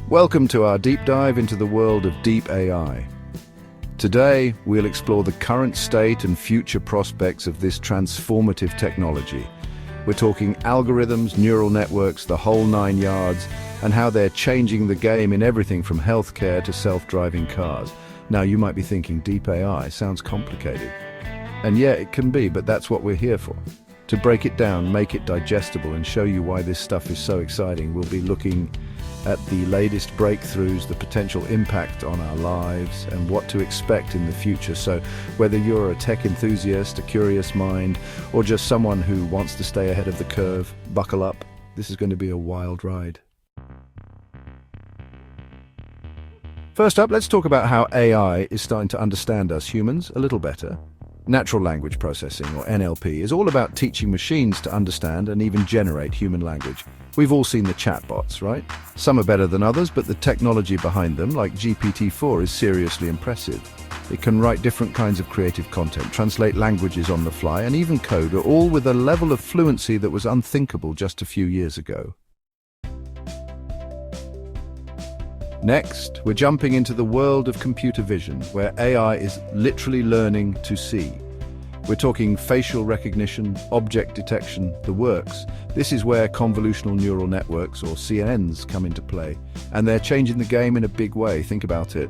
Welcome to our deep dive into the world of DeepAI. Today, we'll explore the current state and future prospects of this transformative technology. We're talking algorithms, neural networks, the whole nine yards, and how they're changing the game in everything from healthcare to self-driving cars. Now, you might be thinking DeepAI sounds complicated. And yeah, it can be, but that's what we're here for. To break it down, make it digestible, and show you why this stuff is so exciting, we'll be looking at the latest breakthroughs, the potential impact on our lives, and what to expect in the future. So whether you're a tech enthusiast, a curious mind, or just someone who wants to stay ahead of the curve, buckle up. This is going to be a wild ride. First up, let's talk about how AI is starting to understand us humans a little better. Natural language processing, or NLP, is all about teaching machines to understand and even generate human language. We've all seen the chatbots, right? Some are better than others, but the technology behind them, like GPT-4, is seriously impressive. It can write different kinds of creative content, translate languages on the fly, and even code, all with a level of fluency that was unthinkable just a few years ago. Next, we're jumping into the world of computer vision, where AI is literally learning to see. We're talking facial recognition, object detection, the works. This is where convolutional neural networks, or CNNs, come into play. And they're changing the game in a big way. Think about it.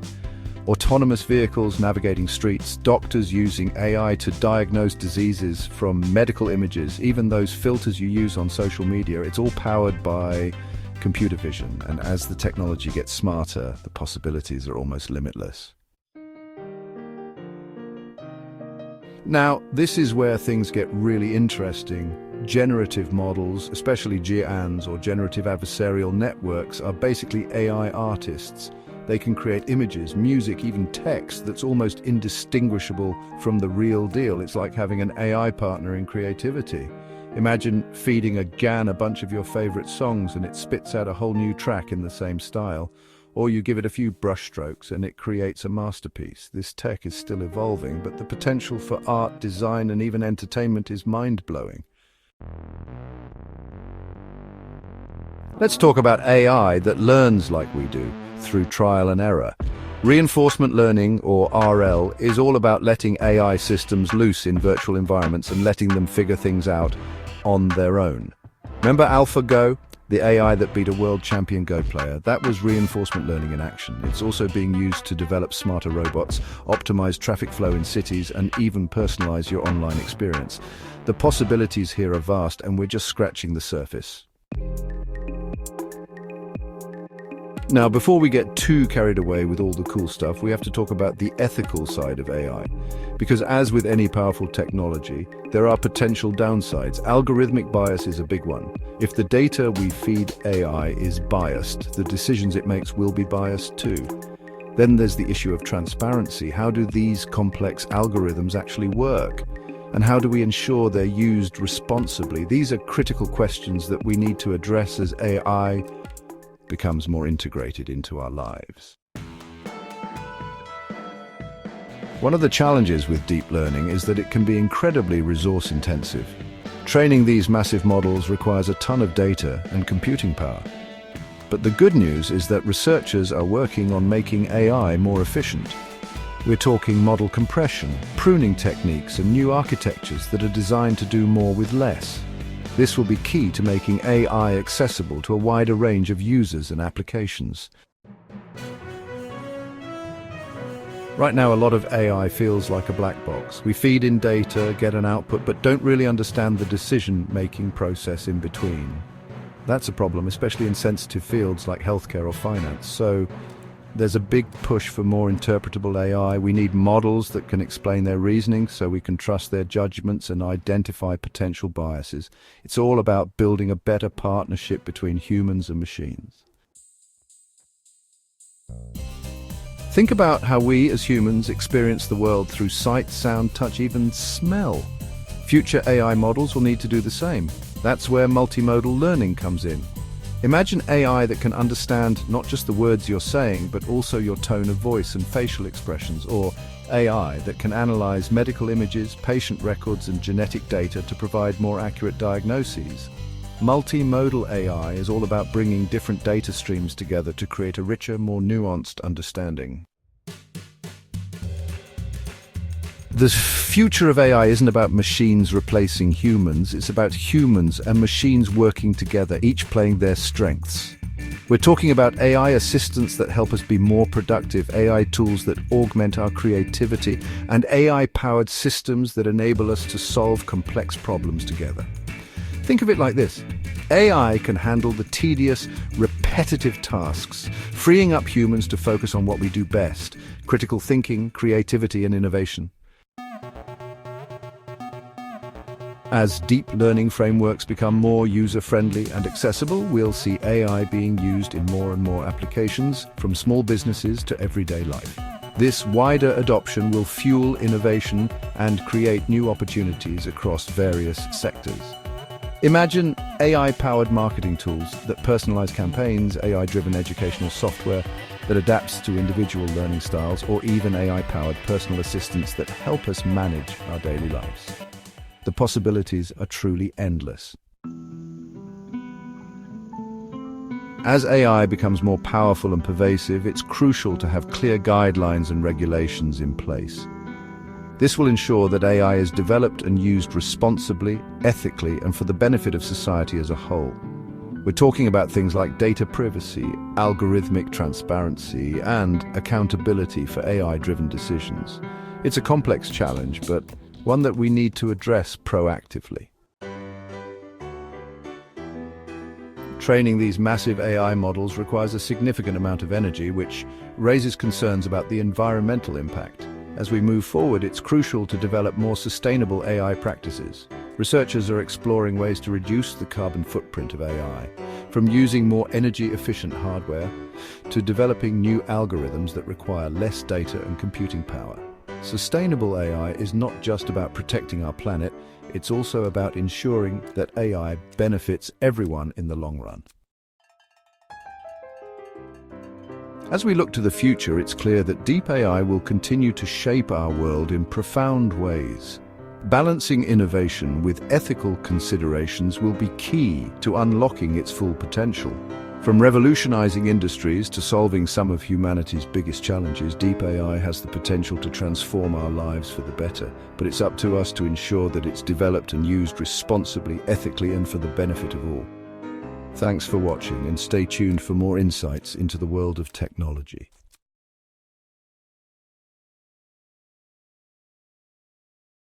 Autonomous vehicles navigating streets, doctors using AI to diagnose diseases from medical images, even those filters you use on social media. It's all powered by computer vision, and as the technology gets smarter, the possibilities are almost limitless. Now, this is where things get really interesting. Generative models, especially GANs or generative adversarial networks, are basically AI artists. They can create images, music, even text that's almost indistinguishable from the real deal. It's like having an AI partner in creativity. Imagine feeding a GAN a bunch of your favorite songs and it spits out a whole new track in the same style. Or you give it a few brushstrokes and it creates a masterpiece. This tech is still evolving, but the potential for art, design, and even entertainment is mind-blowing. Let's talk about AI that learns like we do, through trial and error. Reinforcement learning, or RL, is all about letting AI systems loose in virtual environments and letting them figure things out on their own. Remember AlphaGo, the AI that beat a world champion Go player? That was reinforcement learning in action. It's also being used to develop smarter robots, optimize traffic flow in cities, and even personalize your online experience. The possibilities here are vast, and we're just scratching the surface. Now, before we get too carried away with all the cool stuff, we have to talk about the ethical side of AI. Because as with any powerful technology, there are potential downsides. Algorithmic bias is a big one. If the data we feed AI is biased, the decisions it makes will be biased too. Then there's the issue of transparency. How do these complex algorithms actually work? And how do we ensure they're used responsibly? These are critical questions that we need to address as AI becomes more integrated into our lives. One of the challenges with deep learning is that it can be incredibly resource intensive. Training these massive models requires a ton of data and computing power. But the good news is that researchers are working on making AI more efficient. We're talking model compression, pruning techniques, and new architectures that are designed to do more with less. This will be key to making AI accessible to a wider range of users and applications. Right now, a lot of AI feels like a black box. We feed in data, get an output, but don't really understand the decision-making process in between. That's a problem, especially in sensitive fields like healthcare or finance. So there's a big push for more interpretable AI. We need models that can explain their reasoning so we can trust their judgments and identify potential biases. It's all about building a better partnership between humans and machines. Think about how we as humans experience the world through sight, sound, touch, even smell. Future AI models will need to do the same. That's where multimodal learning comes in. Imagine AI that can understand not just the words you're saying, but also your tone of voice and facial expressions, or AI that can analyze medical images, patient records, and genetic data to provide more accurate diagnoses. Multimodal AI is all about bringing different data streams together to create a richer, more nuanced understanding. The future of AI isn't about machines replacing humans, it's about humans and machines working together, each playing their strengths. We're talking about AI assistants that help us be more productive, AI tools that augment our creativity, and AI-powered systems that enable us to solve complex problems together. Think of it like this. AI can handle the tedious, repetitive tasks, freeing up humans to focus on what we do best: critical thinking, creativity, and innovation. As deep learning frameworks become more user-friendly and accessible, we'll see AI being used in more and more applications, from small businesses to everyday life. This wider adoption will fuel innovation and create new opportunities across various sectors. Imagine AI-powered marketing tools that personalize campaigns, AI-driven educational software that adapts to individual learning styles, or even AI-powered personal assistants that help us manage our daily lives. The possibilities are truly endless. As AI becomes more powerful and pervasive, it's crucial to have clear guidelines and regulations in place. This will ensure that AI is developed and used responsibly, ethically, and for the benefit of society as a whole. We're talking about things like data privacy, algorithmic transparency, and accountability for AI-driven decisions. It's a complex challenge, but one that we need to address proactively. Training these massive AI models requires a significant amount of energy, which raises concerns about the environmental impact. As we move forward, it's crucial to develop more sustainable AI practices. Researchers are exploring ways to reduce the carbon footprint of AI, from using more energy-efficient hardware to developing new algorithms that require less data and computing power. Sustainable AI is not just about protecting our planet, it's also about ensuring that AI benefits everyone in the long run. As we look to the future, it's clear that DeepAI will continue to shape our world in profound ways. Balancing innovation with ethical considerations will be key to unlocking its full potential. From revolutionizing industries to solving some of humanity's biggest challenges, DeepAI has the potential to transform our lives for the better. But it's up to us to ensure that it's developed and used responsibly, ethically, and for the benefit of all. Thanks for watching, and stay tuned for more insights into the world of technology.